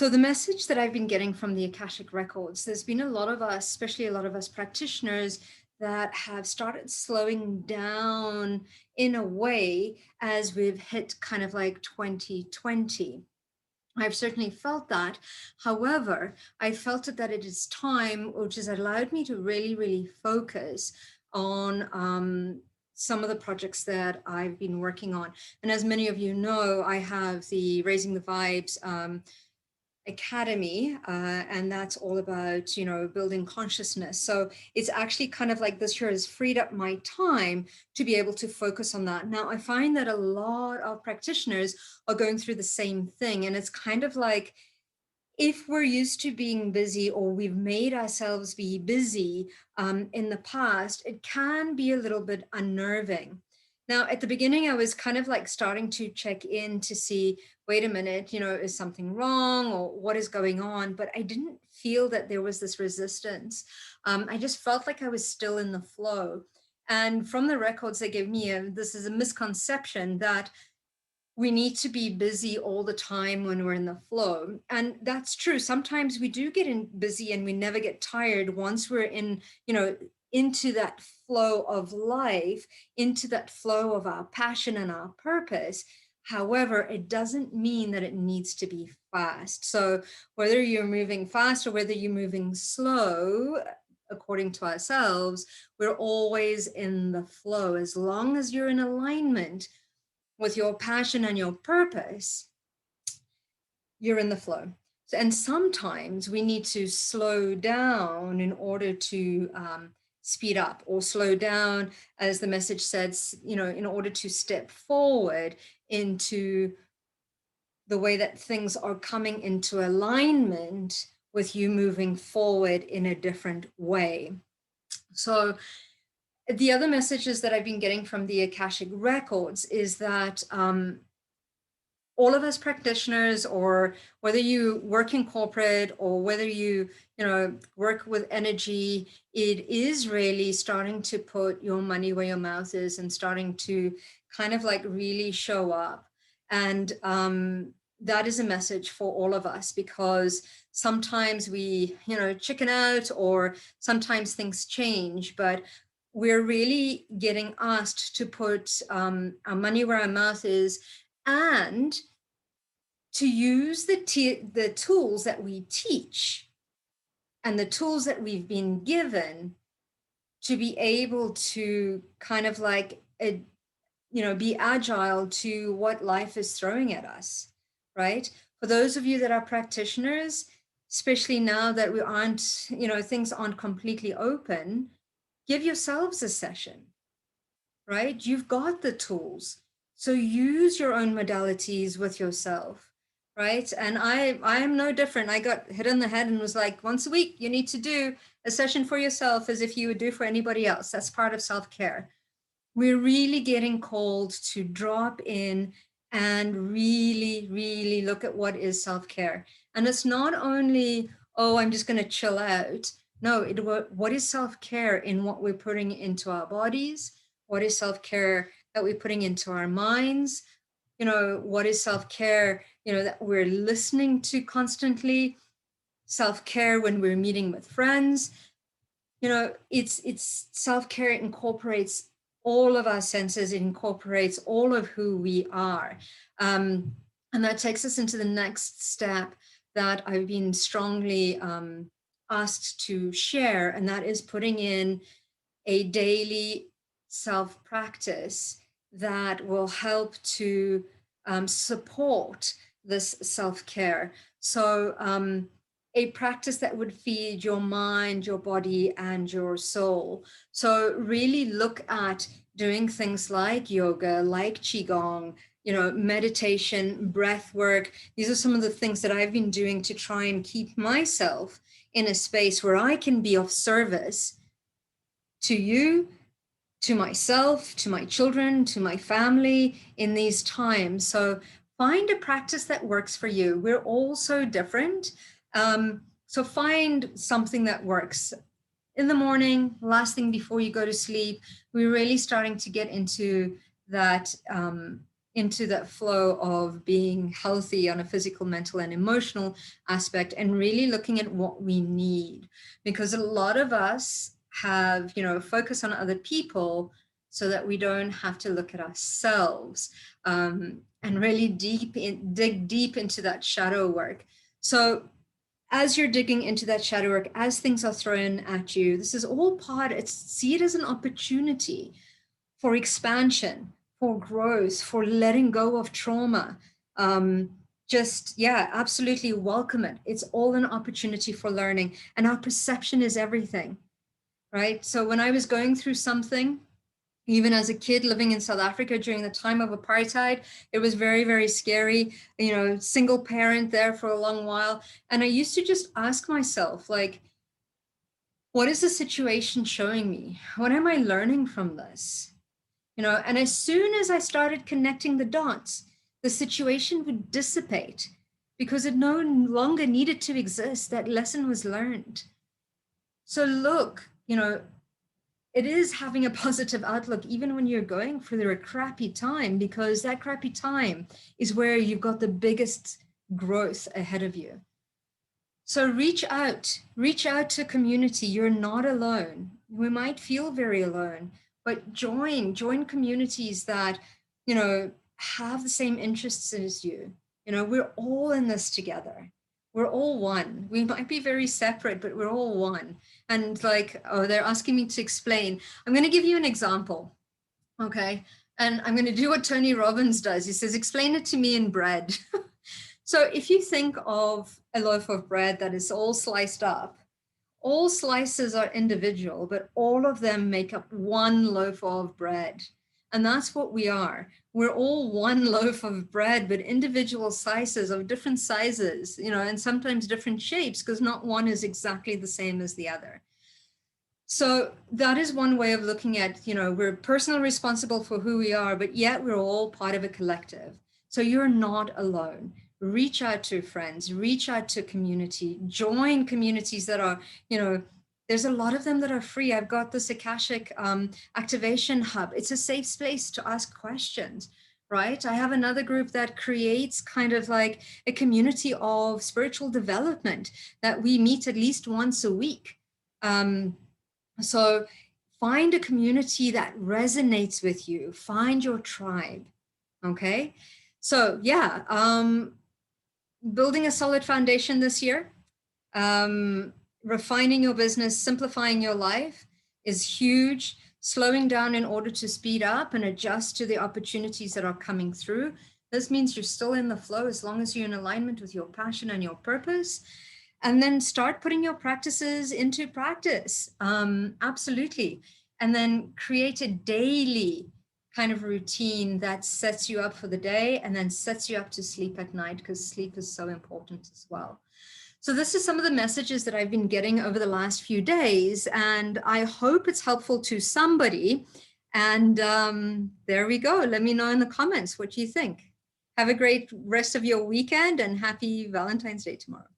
So the message that I've been getting from the Akashic Records, there's been a lot of us, especially a lot of us practitioners, that have started slowing down in a way as we've hit kind of like 2020. I've certainly felt that. However, I felt it that it is time, which has allowed me to really, really focus on some of the projects that I've been working on. And as many of you know, I have the Raising the Vibes Academy, and that's all about, you know, building consciousness. So it's actually kind of like this year has freed up my time to be able to focus on that. Now, I find that a lot of practitioners are going through the same thing, and it's kind of like, if we're used to being busy or we've made ourselves be busy in the past, it can be a little bit unnerving. Now, at the beginning, I was kind of like starting to check in to see, wait a minute, you know, is something wrong or what is going on? But I didn't feel that there was this resistance. I just felt like I was still in the flow. And from the records they gave me, this is a misconception that we need to be busy all the time when we're in the flow. And that's true. Sometimes we do get in busy and we never get tired once we're in, you know, into that flow of life, into that flow of our passion and our purpose. However, it doesn't mean that it needs to be fast. So whether you're moving fast or whether you're moving slow, according to ourselves, we're always in the flow. As long as you're in alignment with your passion and your purpose, you're in the flow. And sometimes we need to slow down in order to speed up, or slow down, as the message says, you know, in order to step forward into the way that things are coming into alignment with you moving forward in a different way. So the other messages that I've been getting from the Akashic Records is that all of us practitioners, or whether you work in corporate or whether you know, work with energy, it is really starting to put your money where your mouth is and starting to kind of like really show up. And that is a message for all of us, because sometimes we, you know, chicken out, or sometimes things change, but we're really getting asked to put our money where our mouth is, and to use the tools that we teach and the tools that we've been given to be able to kind of like, you know, be agile to what life is throwing at us, right? For those of you that are practitioners, especially now that we aren't, you know, things aren't completely open, give yourselves a session, right? You've got the tools. So use your own modalities with yourself, right? And I am no different. I got hit on the head and was like, once a week, you need to do a session for yourself as if you would do for anybody else. That's part of self-care. We're really getting called to drop in and really, really look at what is self-care. And it's not only, oh, I'm just going to chill out. No, what is self-care in what we're putting into our bodies? What is self-care that we're putting into our minds? You know, what is self-care, you know, that we're listening to constantly? Self-care when we're meeting with friends. You know, it's self-care incorporates all of our senses, it incorporates all of who we are. And that takes us into the next step that I've been strongly asked to share, and that is putting in a daily self-practice that will help to support this self-care. So a practice that would feed your mind, your body, and your soul. So really look at doing things like yoga, like Qigong, you know, meditation, breath work. These are some of the things that I've been doing to try and keep myself in a space where I can be of service to you, to myself, to my children, to my family in these times. So find a practice that works for you. We're all so different. So find something that works. In the morning, last thing before you go to sleep, we're really starting to get into that into that flow of being healthy on a physical, mental, and emotional aspect, and really looking at what we need. Because a lot of us have, focus on other people so that we don't have to look at ourselves, and really dig deep into that shadow work. So as you're digging into that shadow work, as things are thrown at you, this is all see it as an opportunity for expansion, for growth, for letting go of trauma. Absolutely welcome it. It's all an opportunity for learning, and our perception is everything, right? So when I was going through something, even as a kid living in South Africa during the time of apartheid, it was very, very scary, single parent there for a long while. And I used to just ask myself, like, what is the situation showing me? What am I learning from this? And as soon as I started connecting the dots, the situation would dissipate because it no longer needed to exist. That lesson was learned. So look, it is having a positive outlook, even when you're going through a crappy time, because that crappy time is where you've got the biggest growth ahead of you. So reach out to community. You're not alone. We might feel very alone, but join communities that, have the same interests as you. We're all in this together. We're all one. We might be very separate, but we're all one. And like, oh, they're asking me to explain. I'm going to give you an example. Okay. And I'm going to do what Tony Robbins does. He says, explain it to me in bread. So if you think of a loaf of bread that is all sliced up, all slices are individual, but all of them make up one loaf of bread. And that's what we are. We're all one loaf of bread, but individual slices of different sizes, and sometimes different shapes, because not one is exactly the same as the other. So that is one way of looking at, we're personally responsible for who we are, but yet we're all part of a collective. So you're not alone. Reach out to friends, reach out to community, join communities that are, there's a lot of them that are free. I've got this Akashic Activation Hub. It's a safe space to ask questions, right? I have another group that creates kind of like a community of spiritual development that we meet at least once a week. So find a community that resonates with you. Find your tribe, okay? So yeah, building a solid foundation this year, refining your business, simplifying your life is huge. Slowing down in order to speed up and adjust to the opportunities that are coming through. This means you're still in the flow as long as you're in alignment with your passion and your purpose. And then start putting your practices into practice. Absolutely. And then create a daily kind of routine that sets you up for the day and then sets you up to sleep at night, because sleep is so important as well. So this is some of the messages that I've been getting over the last few days, and I hope it's helpful to somebody. And there we go. Let me know in the comments what you think. Have a great rest of your weekend and happy Valentine's Day tomorrow.